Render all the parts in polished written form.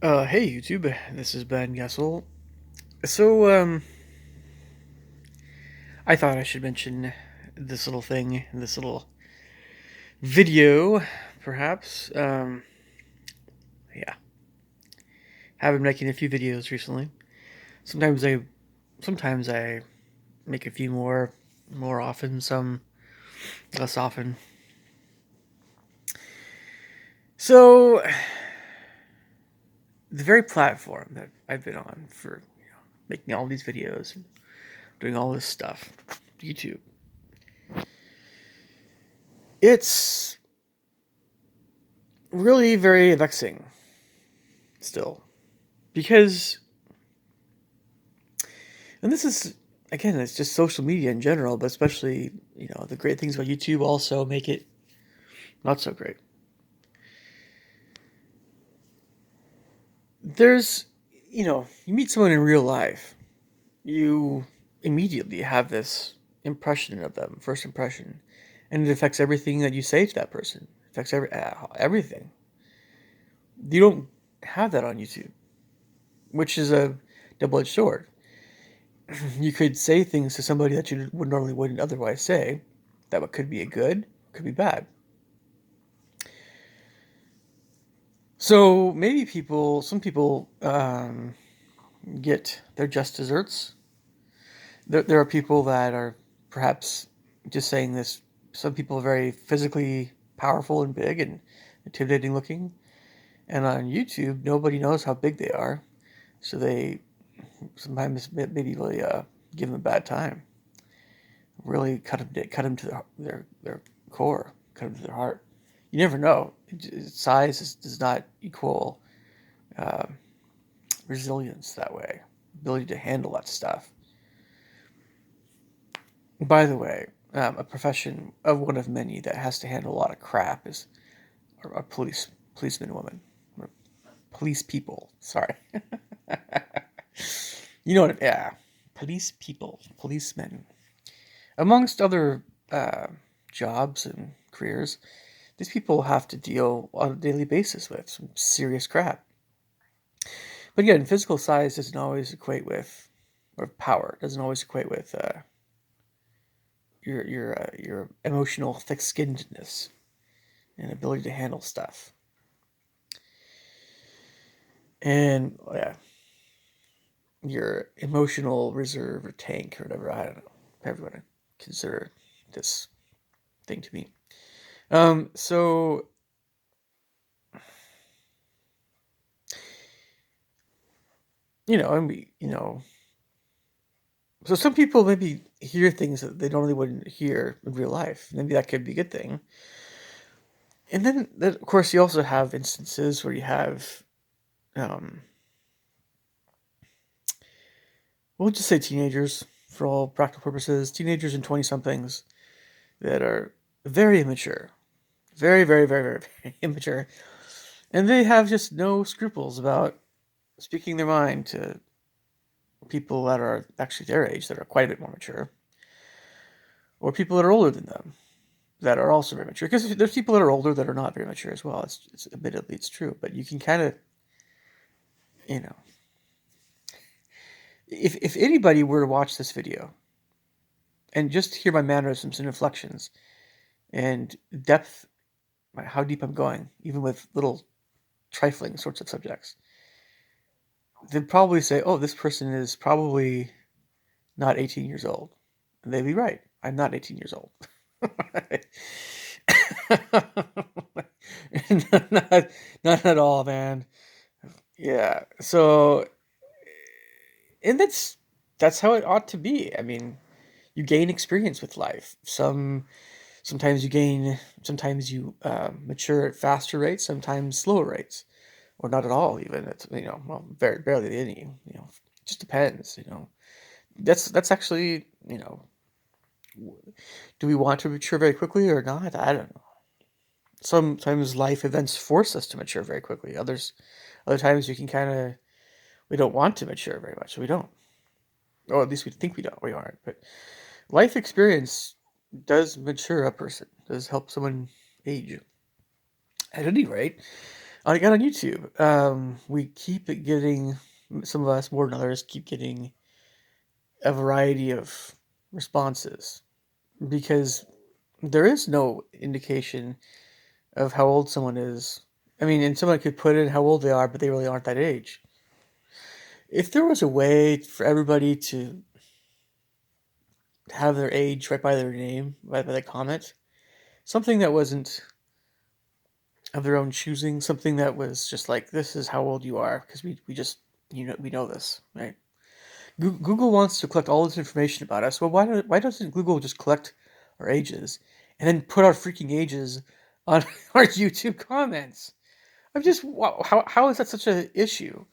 Hey YouTube, this is Ben Gessel. So, I thought I should mention this little thing, this little video, perhaps. Yeah, have been making a few videos recently. Sometimes I, sometimes I make a few more often, some less often. So, the very platform that I've been on for making all these videos, and doing all this stuff, YouTube, it's really very vexing still because, and this is, again, it's just social media in general, but especially, the great things about YouTube also make it not so great. There's, you meet someone in real life, you immediately have this impression of them, first impression, and it affects everything that you say to that person. It affects everything. You don't have that on YouTube, which is a double-edged sword. You could say things to somebody that you would normally wouldn't otherwise say. That could be a good, could be bad. So maybe some people get their just desserts. There are people that are perhaps just saying this. Some people are very physically powerful and big and intimidating looking. And on YouTube, nobody knows how big they are. So they sometimes maybe really give them a bad time. Really cut them to their core, cut them to their heart. You never know. Size does not equal uh, resilience that way, ability to handle that stuff. By the way, a profession of one of many that has to handle a lot of crap is a policeman woman, or police people. Sorry, you know what? Yeah, police people, policemen, amongst other jobs and careers. These people have to deal on a daily basis with some serious crap. But again, physical size doesn't always equate with, or power doesn't always equate with your emotional thick-skinnedness and ability to handle stuff. And yeah, your emotional reserve or tank or whatever. I don't know. Everyone would consider this thing to be. So and so some people maybe hear things that they normally wouldn't hear in real life. Maybe that could be a good thing. And then, of course, you also have instances where you have, um, we'll just say teenagers for all practical purposes, teenagers and 20 somethings that are very immature, very, very, very, very, very immature. And they have just no scruples about speaking their mind to people that are actually their age, that are quite a bit more mature, or people that are older than them, that are also very mature. Because there's people that are older that are not very mature as well. It's admittedly it's true, but you can kind of, you know, if anybody were to watch this video and just hear my mannerisms and inflections and depth, how deep I'm going, even with little trifling sorts of subjects, they'd probably say, "Oh, this person is probably not 18 years old." And they'd be right. I'm not 18 years old. not, not at all, man. Yeah. So, and that's how it ought to be. I mean, you gain experience with life. Sometimes you mature at faster rates, sometimes slower rates, or not at all. Even it's well, very barely any. It just depends. That's actually do we want to mature very quickly or not? I don't know. Sometimes life events force us to mature very quickly. Other times we don't want to mature very much. So we don't, or at least we think we don't. We aren't. But life experience does mature a person. Does help someone age. At any rate, Again on YouTube, we keep getting, some of us more than others keep getting a variety of responses because there is no indication of how old someone is. I mean, and someone could put in how old they are, but they really aren't that age. If there was a way for everybody to have their age right by their name, right by the comment, something that wasn't of their own choosing, something that was just like, this is how old you are, because we just, we know this, right? Google wants to collect all this information about us. Well, why doesn't Google just collect our ages and then put our freaking ages on our YouTube comments? I'm just, wow, how is that such an issue?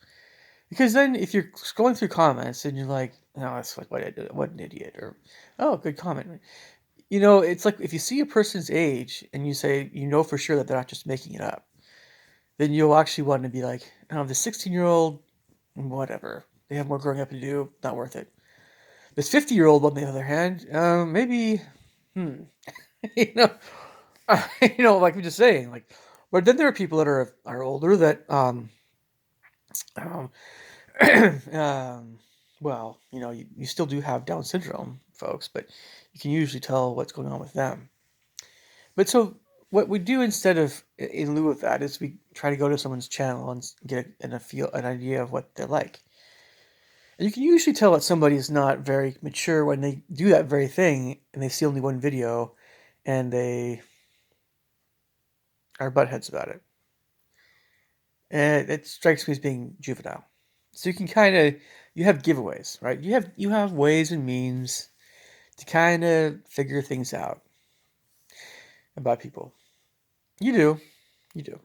Because then if you're scrolling through comments and you're like, oh, that's like what an idiot, or oh, good comment. It's like if you see a person's age and you say for sure that they're not just making it up, then you'll actually want to be like, oh, the 16-year-old, whatever. They have more growing up to do. Not worth it. This 50-year-old, on the other hand, maybe, hmm, you know, like I'm just saying, like, but then there are people that are older that, um, um, well, you still do have Down syndrome, folks, but you can usually tell what's going on with them. But so what we do instead of in lieu of that is we try to go to someone's channel and get an idea of what they're like. And you can usually tell that somebody is not very mature when they do that very thing and they see only one video and they are buttheads about it. And it strikes me as being juvenile. So you can you have giveaways, right? You have ways and means to kind of figure things out about people. You do. You do.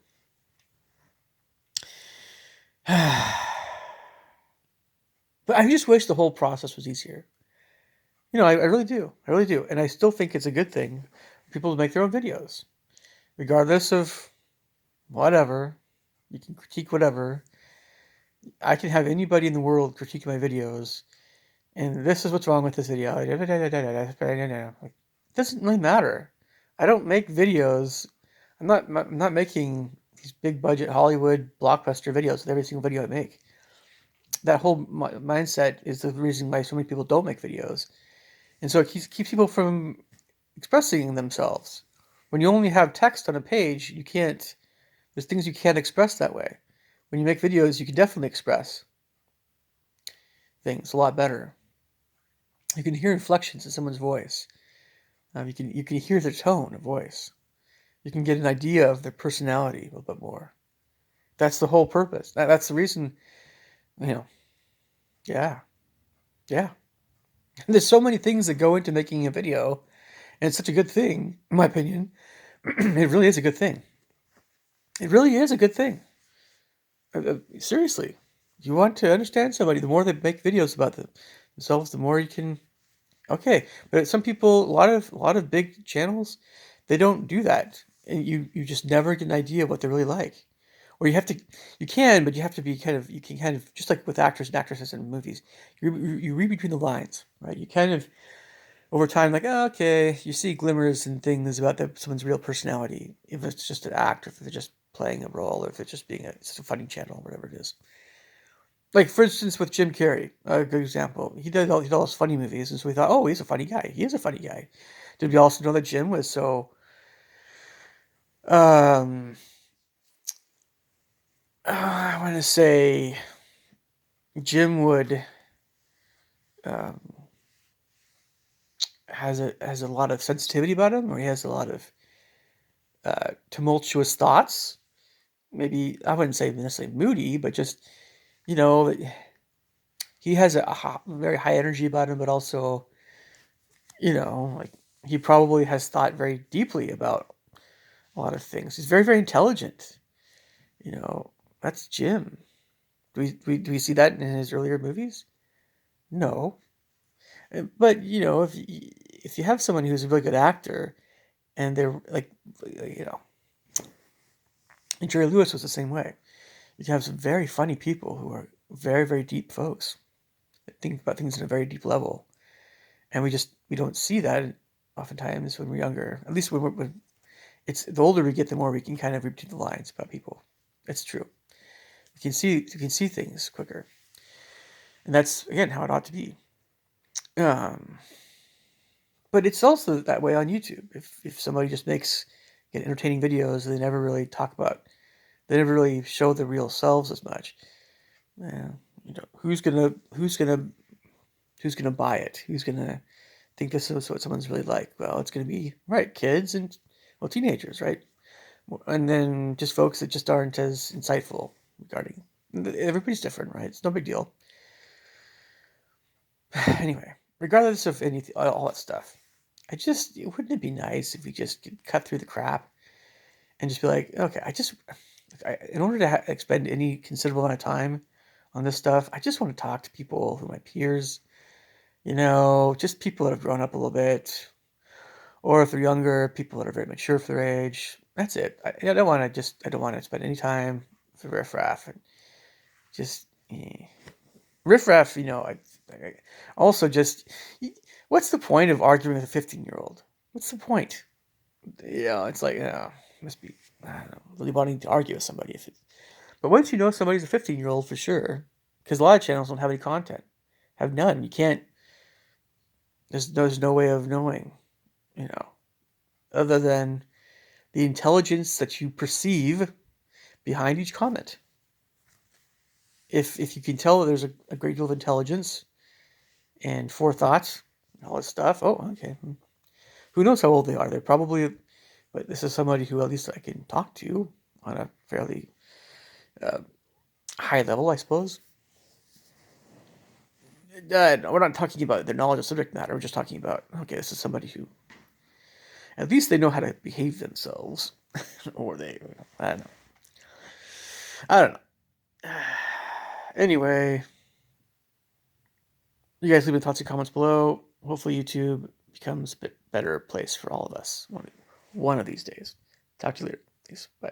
But I just wish the whole process was easier. I really do. I really do. And I still think it's a good thing for people to make their own videos. Regardless of whatever. You can critique whatever. I can have anybody in the world critique my videos. And this is what's wrong with this video. Like, it doesn't really matter. I don't make videos. I'm not making these big budget Hollywood blockbuster videos with every single video I make. That whole mindset is the reason why so many people don't make videos. And so it keeps people from expressing themselves. When you only have text on a page, there's things you can't express that way. When you make videos, you can definitely express things a lot better. You can hear inflections in someone's voice. You can hear their tone of voice. You can get an idea of their personality a little bit more. That's the whole purpose. That's the reason, you know, yeah, yeah. There's so many things that go into making a video, and it's such a good thing, in my opinion. It really is a good thing. It really is a good thing. Seriously, you want to understand somebody, the more they make videos about themselves, the more you can. Okay, but some people, a lot of big channels, they don't do that, and you just never get an idea of what they're really like. Or you can, but you have to be you can kind of, just like with actors and actresses in movies, you read between the lines, right? You kind of, over time, like, oh, okay, you see glimmers and things about someone's real personality, if it's just an act, or if they're just playing a role, or if it's just being it's a funny channel, whatever it is. Like, for instance, with Jim Carrey, a good example. He did all those funny movies, and so we thought, oh, he's a funny guy. He is a funny guy. Did we also know that Jim was so, um, I want to say, Jim would, um, has a lot of sensitivity about him, or he has a lot of tumultuous thoughts. Maybe, I wouldn't say necessarily moody, but just, you know, he has very high energy about him, but also, like, he probably has thought very deeply about a lot of things. He's very, very intelligent. You know, that's Jim. Do we see that in his earlier movies? No. But, if you have someone who's a really good actor and they're like, you know, and Jerry Lewis was the same way. You can have some very funny people who are very, very deep folks that think about things at a very deep level. And we don't see that oftentimes when we're younger. At least when it's the older we get, the more we can kind of read between the lines about people. It's true. You can see things quicker, and that's again how it ought to be. Um, but it's also that way on YouTube. If somebody just makes entertaining videos, they never really talk about. They never really show their real selves as much. Yeah, who's gonna buy it? Who's gonna think this is what someone's really like? Well, it's gonna be right kids and teenagers, right? And then just folks that just aren't as insightful regarding. Everybody's different, right? It's no big deal. Anyway, regardless of anything, all that stuff, wouldn't it be nice if we just could cut through the crap and just be like, okay, in order to expend any considerable amount of time on this stuff, I just want to talk to people who are my peers, just people that have grown up a little bit, or if they're younger, people that are very mature for their age. That's it. I don't want to spend any time with riffraff and just riffraff. Also just, what's the point of arguing with a 15-year-old? What's the point? It's like, must be, I don't know, really wanting to argue with somebody. But once you know somebody's a 15-year-old for sure, because a lot of channels don't have any content, have none. You can't. There's no way of knowing, other than the intelligence that you perceive behind each comment. If you can tell that there's a great deal of intelligence and forethought and all this stuff, oh, okay. Who knows how old they are? They're probably, but this is somebody who at least I can talk to on a fairly high level, I suppose. We're not talking about their knowledge of subject matter. We're just talking about, okay, this is somebody who, at least they know how to behave themselves. Or I don't know. Anyway, you guys leave your thoughts and comments below. Hopefully YouTube becomes a bit better place for all of us one of these days. Talk to you later. Peace. Bye.